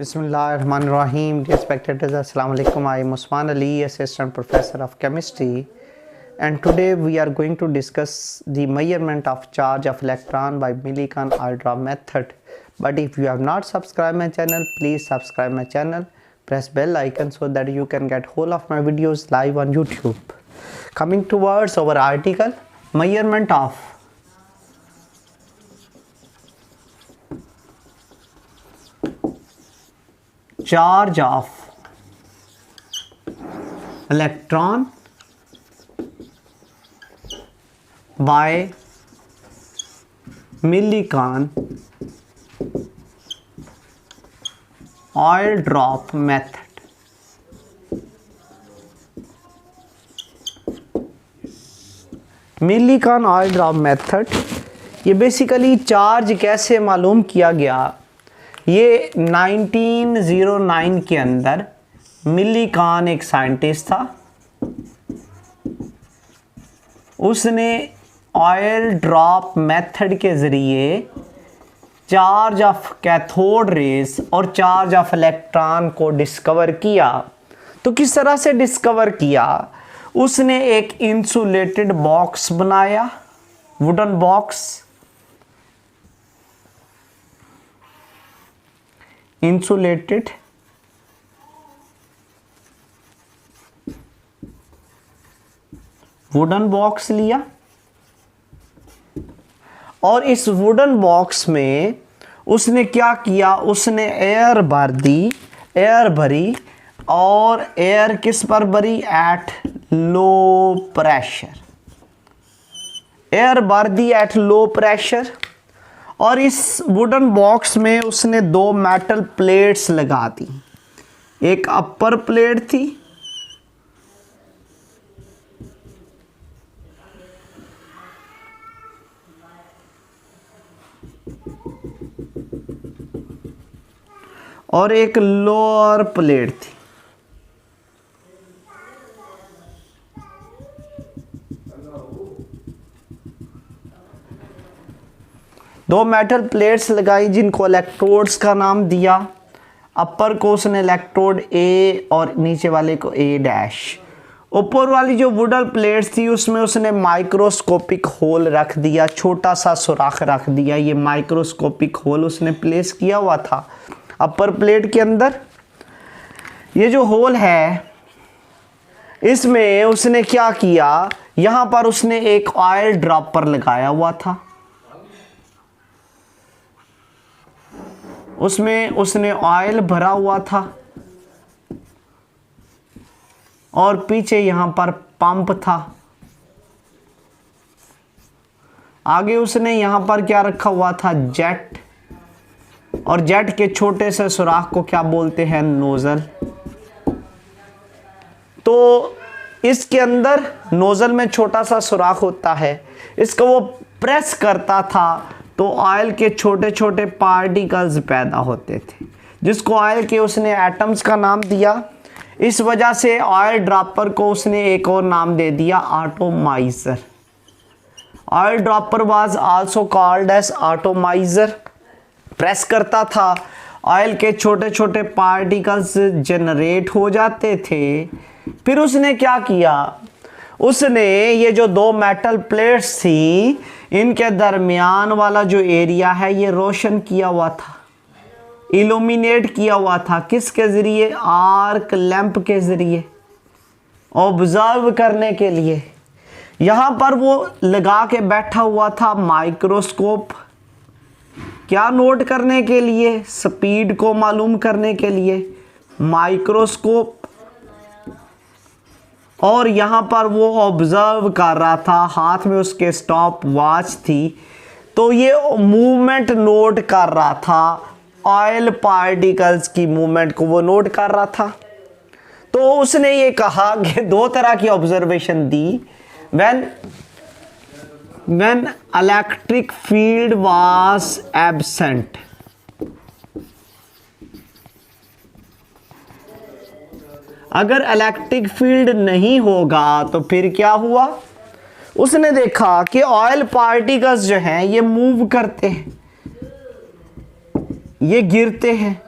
Bismillahirrahmanirrahim. Dear spectators, Assalamu alaikum. I am Usman Ali, Assistant Professor of Chemistry, and today we are going to discuss the measurement of charge of electron by Millikan eyedrop method. But if you have not subscribed my channel, please subscribe my channel. Press bell icon so that you can get whole of my videos live on YouTube. Coming towards our article, measurement of charge of electron by Millikan oil drop method. Millikan oil drop method, ये basically charge कैसे मालूम किया गया, ये 1909 के अंदर मिलीकान एक scientist था, उसने ऑयल ड्रॉप मेथड के ज़रिए चार्ज ऑफ कैथोड रेस और चार्ज ऑफ इलेक्ट्रॉन को डिस्कवर किया। तो किस तरह से डिस्कवर किया, उसने एक इंसुलेटेड बॉक्स बनाया, wooden box, insulated wooden box लिया और इस वुडन बॉक्स में उसने क्या किया, उसने एयर भरी और एयर किस पर भरी, एट लो प्रेशर, एयर भर दी एट लो प्रेशर। और इस वुडन बॉक्स में उसने दो मेटल प्लेट्स लगा दी, एक अपर प्लेट थी और एक लोअर प्लेट थी। दो मेटल प्लेट्स लगाई जिनको इलेक्ट्रोड्स का नाम दिया, अपर को उसने इलेक्ट्रोड ए और नीचे वाले को ए डैश। ऊपर वाली जो वुडन प्लेट्स थी उसमें उसने माइक्रोस्कोपिक होल रख दिया, छोटा सा सुराख रख दिया, ये माइक्रोस्कोपिक होल उसने प्लेस किया हुआ था अपर प्लेट के अंदर। ये जो होल है इसमें उसने क्या किया, यहाँ पर उसने एक ऑयल ड्रॉपर लगाया हुआ था, उसमें उसने ऑयल भरा हुआ था और पीछे यहां पर पंप था। आगे उसने यहां पर क्या रखा हुआ था, जेट, और जेट के छोटे से सुराख को क्या बोलते हैं, नोजल। तो इसके अंदर नोजल में छोटा सा सुराख होता है, इसको वो प्रेस करता था तो ऑयल के छोटे छोटे पार्टिकल्स पैदा होते थे, जिसको ऑयल के उसने एटम्स का नाम दिया। इस वजह से ऑयल ड्रॉपर को उसने एक और नाम दे दिया, atomiser. Oil dropper was also called as atomiser. Press करता था, ऑयल के छोटे छोटे पार्टिकल्स जनरेट हो जाते थे। फिर उसने क्या किया, उसने ये जो दो मेटल प्लेट्स थी इनके दरमियान वाला जो एरिया है ये रोशन किया हुआ था, इल्यूमिनेट किया हुआ था, किसके ज़रिए, आर्क लैंप के ज़रिए, ऑब्जर्व करने के लिए। यहाँ पर वो लगा के बैठा हुआ था माइक्रोस्कोप, क्या नोट करने के लिए, स्पीड को मालूम करने के लिए माइक्रोस्कोप। और यहाँ पर वो ऑब्जर्व कर रहा था, हाथ में उसके स्टॉप वॉच थी, तो ये मूवमेंट नोट कर रहा था, ऑयल पार्टिकल्स की मूवमेंट को वो नोट कर रहा था। तो उसने ये कहा कि दो तरह की observation the, when electric field was absent, अगर इलेक्ट्रिक फील्ड नहीं होगा तो फिर क्या हुआ, उसने देखा कि ऑयल पार्टिकल्स जो हैं ये मूव करते हैं, ये गिरते हैं,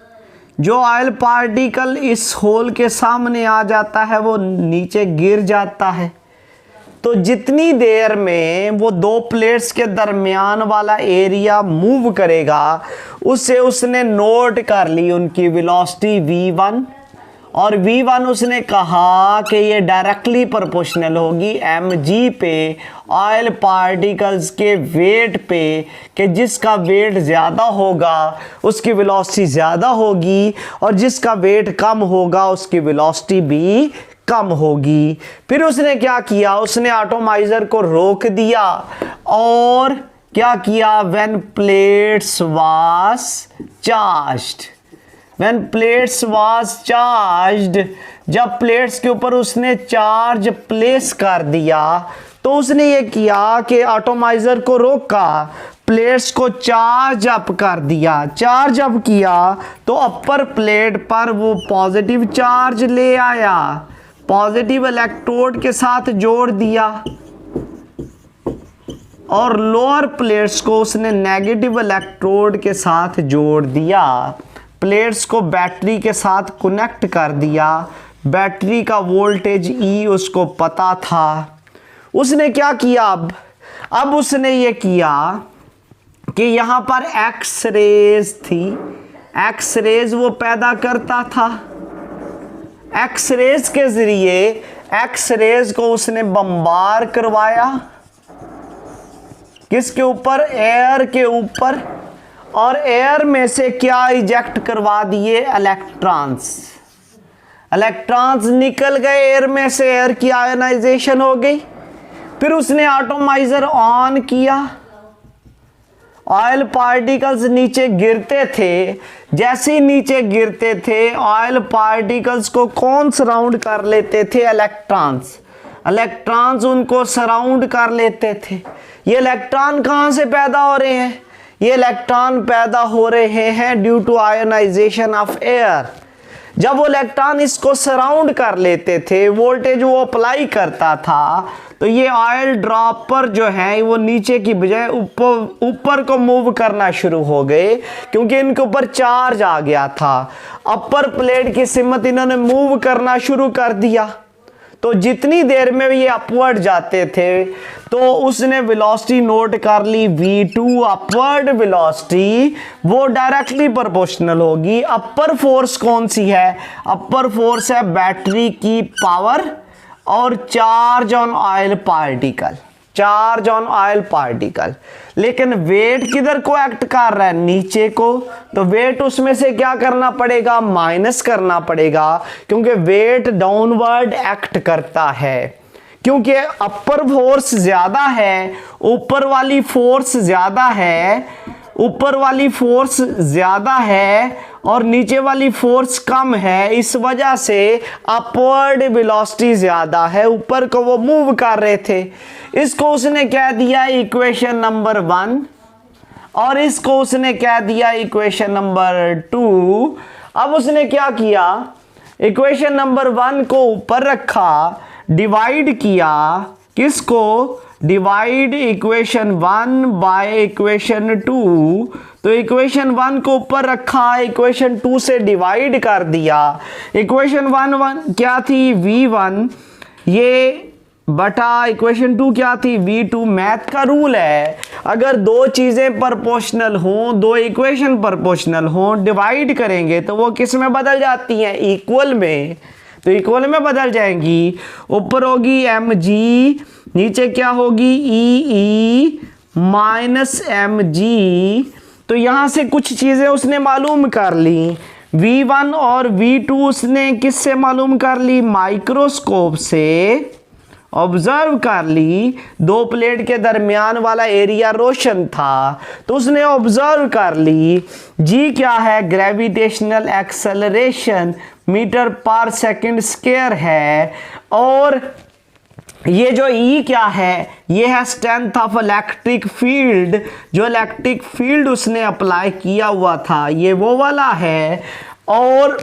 जो ऑयल पार्टिकल इस होल के सामने आ जाता है वो नीचे गिर जाता है। तो जितनी देर में वो दो प्लेट्स के दरमियान वाला एरिया मूव करेगा उससे उसने नोट कर ली उनकी वेलोसिटी v1, और v1 उसने कहा कि ये डायरेक्टली प्रोपोर्शनल होगी mg पे ऑयल पार्टिकल्स के वेट पे, कि जिसका वेट ज़्यादा होगा उसकी वेलोसिटी ज़्यादा होगी और जिसका वेट कम होगा उसकी वेलोसिटी भी कम होगी। फिर उसने क्या किया, उसने एटॉमाइजर को रोक दिया और क्या किया, when plates was charged, when plates was charged, जब प्लेट्स के ऊपर उसने चार्ज प्लेस कर दिया तो उसने ये किया कि एटॉमाइजर को रोका, प्लेट्स को चार्ज अप कर दिया। चार्ज अप किया तो अपर प्लेट पर वो पॉजिटिव चार्ज ले आया, पॉजिटिव इलेक्ट्रोड के साथ जोड़ दिया, और लोअर प्लेट्स को उसने नेगेटिव इलेक्ट्रोड के साथ जोड़ दिया। प्लेट्स को बैटरी के साथ कनेक्ट कर दिया। बैटरी का वोल्टेज E उसको पता था। उसने क्या किया, अब उसने ये किया कि यहाँ पर एक्स रेज थी, एक्स रेज वो पैदा करता था। एक्स रेज के जरिए एक्स रेज को उसने बम्बार करवाया, किसके ऊपर, एयर के ऊपर, और एयर में से क्या इजेक्ट करवा दिए, इलेक्ट्रॉन्स। इलेक्ट्रॉन्स निकल गए एयर में से, एयर की आयनाइजेशन हो गई। फिर उसने एटॉमाइजर ऑन किया, ऑयल पार्टिकल्स नीचे गिरते थे। जैसे ही नीचे गिरते थे ऑयल पार्टिकल्स को कौन सराउंड कर लेते थे, इलेक्ट्रॉन्स। इलेक्ट्रॉन्स उनको सराउंड कर लेते थे। ये इलेक्ट्रॉन कहाँ से पैदा हो रहे हैं, ये इलेक्ट्रॉन पैदा हो रहे हैं due to ionisation of air. जब वो इलेक्ट्रॉन इसको सराउंड कर लेते थे, वोल्टेज वो अप्लाई करता था, तो ये ऑयल ड्रॉपर जो है वो नीचे की बजाय ऊपर को मूव करना शुरू हो गए, क्योंकि इनके ऊपर चार्ज आ गया था। अपर प्लेट की सिमत इन्होंने मूव करना शुरू कर दिया। तो जितनी देर में ये अपवर्ड जाते थे तो उसने वेलोसिटी नोट कर ली v2, अपवर्ड वेलोसिटी वो डायरेक्टली प्रोपोर्शनल होगी। अपर फोर्स कौन सी है, अपर फोर्स है बैटरी की पावर और charge on oil particle, charge on oil particle. लेकिन वेट किधर को एक्ट कर रहा है, नीचे को, तो वेट उसमें से क्या करना पड़ेगा, माइनस करना पड़ेगा, क्योंकि वेट डाउनवर्ड एक्ट करता है। क्योंकि अपर फोर्स ज्यादा है, ऊपर वाली फोर्स ज्यादा है, ऊपर वाली फोर्स ज्यादा है और नीचे वाली फोर्स कम है, इस वजह से अपवर्ड वेलोसिटी ज्यादा है, ऊपर को वो मूव कर रहे थे। इसको उसने कह दिया इक्वेशन नंबर 1 और इसको उसने कह दिया इक्वेशन नंबर 2। अब उसने क्या किया, इक्वेशन नंबर 1 को ऊपर रखा, डिवाइड किया, किसको, डिवाइड इक्वेशन 1 बाय इक्वेशन 2। तो इक्वेशन 1 को ऊपर रखा, इक्वेशन 2 से डिवाइड कर दिया। इक्वेशन 1 क्या थी, v1, ये बटा इक्वेशन 2 क्या थी, v2। मैथ का रूल है, अगर दो चीजें प्रोपोर्शनल हों, दो इक्वेशन प्रोपोर्शनल हों, डिवाइड करेंगे तो वो किस में बदल जाती हैं, इक्वल में। तो इक्वल में बदल जाएंगी, ऊपर होगी mg, नीचे क्या होगी, e माइनस mg। तो यहां से कुछ चीजें उसने मालूम कर ली। v1 और v2 उसने किससे मालूम कर ली, माइक्रोस्कोप से ऑब्जर्व कर ली। दो प्लेट के दरमियान वाला एरिया रोशन था तो उसने ऑब्जर्व कर ली। g क्या है, ग्रेविटेशनल एक्सेलरेशन मीटर पर सेकंड स्क्वायर है, और ये जो E क्या है, ये है स्ट्रेंथ ऑफ इलेक्ट्रिक फील्ड, जो इलेक्ट्रिक फील्ड उसने अप्लाई किया हुआ था, ये वो वाला है। और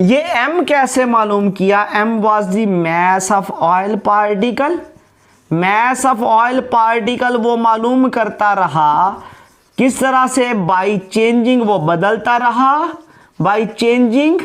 ये M कैसे मालूम किया, M was the mass of oil particle. Mass of oil particle वो मालूम करता रहा, किस तरह से, बाय चेंजिंग, वो बदलता रहा, by changing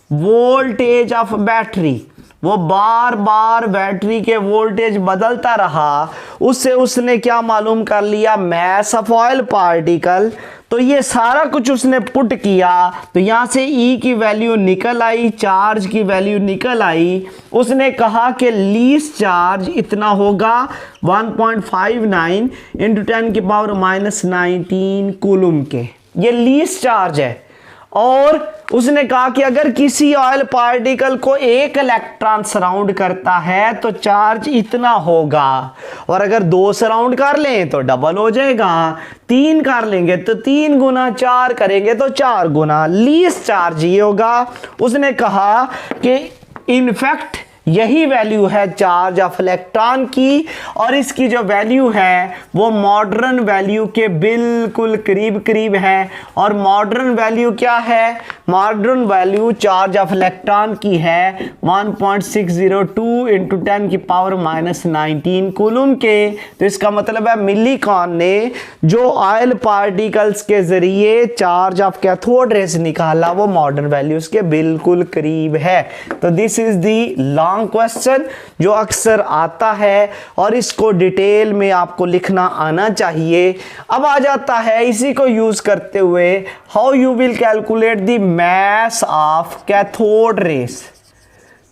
voltage of battery. वो बार बार बैटरी के वोल्टेज बदलता रहा, उससे उसने क्या मालूम कर लिया, मैस ऑफ ऑयल पार्टिकल। तो ये सारा कुछ उसने पुट किया, तो यहां से E की वैल्यू निकल आई, चार्ज की वैल्यू निकल आई। उसने कहा कि लीस्ट चार्ज इतना होगा 1.59 इंटू 10⁻⁻19 कूलम के, ये लीस्ट चार्ज है। और उसने कहा कि अगर किसी ऑयल पार्टिकल को एक इलेक्ट्रॉन सराउंड करता है तो चार्ज इतना होगा, और अगर 2 सराउंड कर लें तो डबल हो जाएगा, 3 कर लेंगे तो 3 गुना, 4 करेंगे तो 4 गुना, लीस्ट चार्ज ये होगा। उसने कहा कि इनफैक्ट यही वैल्यू है चार्ज ऑफ इलेक्ट्रॉन की, और इसकी जो वैल्यू है वो मॉडर्न वैल्यू के बिल्कुल करीब करीब है। और मॉडर्न वैल्यू क्या है, modern value charge of electron की है 1.602 इंटू 10⁻⁻19 कूलम के। तो इसका मतलब है मिलीकॉन ने जो ऑयल पार्टिकल्स के जरिए चार्ज ऑफ कैथोड रेज निकाला वो मॉडर्न वैल्यूज के बिल्कुल करीब है। तो this is the long question जो अक्सर आता है, और इसको डिटेल में आपको लिखना आना चाहिए। अब आ जाता है इसी को यूज करते हुए how you will calculate the mass of cathode rays.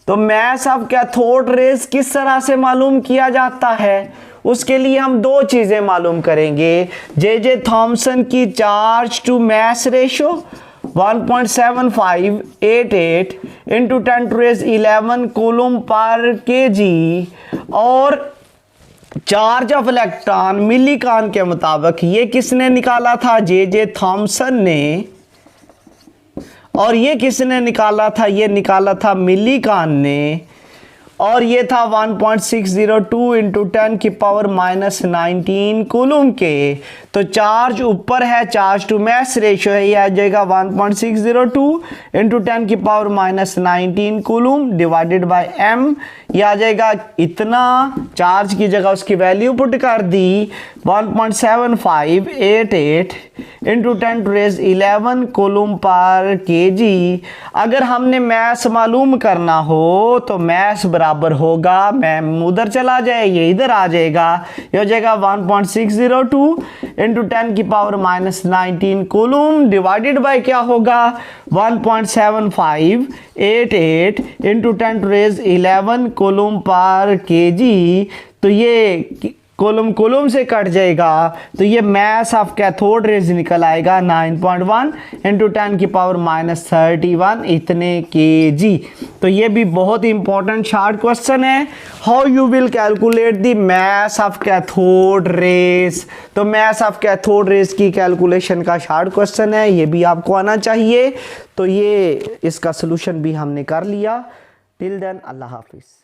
तो मास ऑफ कैथोड रेस किस तरह से मालूम किया जाता है, उसके लिए हम 2 चीजें मालूम करेंगे। जे थॉमसन की charge to mass ratio 1.7588 into 10⁻11 coulomb पर केजी, और चार्ज ऑफ इलेक्ट्रॉन मिलीकॉन के मुताबिक ये किसने निकाला था, जे थॉमसन ने, और ये किसने निकाला था, ये निकाला था मिलीकॉन ने, और ये था 1.602 इंटू 10⁻⁻19 कूलम के। तो चार्ज ऊपर है, चार्ज टू मास रेशियो है, ये आ जाएगा 1.602 into 10⁻⁻19 coulomb divided by m, ये आ जाएगा इतना। चार्ज की जगह उसकी वैल्यू पुट कर दी 1.7588 इंटू 10⁻11 कूलम पर केजी। अगर हमने मैस मालूम करना हो तो मैस बराबर होगा, मैं उधर चला जाए ये इधर आ जाएगा, ये हो जाएगा 1.602 इंटू 10⁻⁻19 कूलम डिवाइडेड बाय क्या होगा 1.7588 इंटू 10⁻11 कूलम पर केजी। तो ये कूलम से कट जाएगा, तो ये मास ऑफ कैथोड रेज निकल आएगा 9.1 इंटू 10⁻31 इतने केजी। तो ये भी बहुत इंपॉर्टेंट शॉर्ट क्वेश्चन है, how you will calculate the mass of cathode rays. तो मास ऑफ कैथोड रेज की कैलकुलेशन का शॉर्ट क्वेश्चन है, ये भी आपको आना चाहिए। तो ये इसका सोल्यूशन भी हमने कर लिया। टिल देन अल्लाह हाफिज।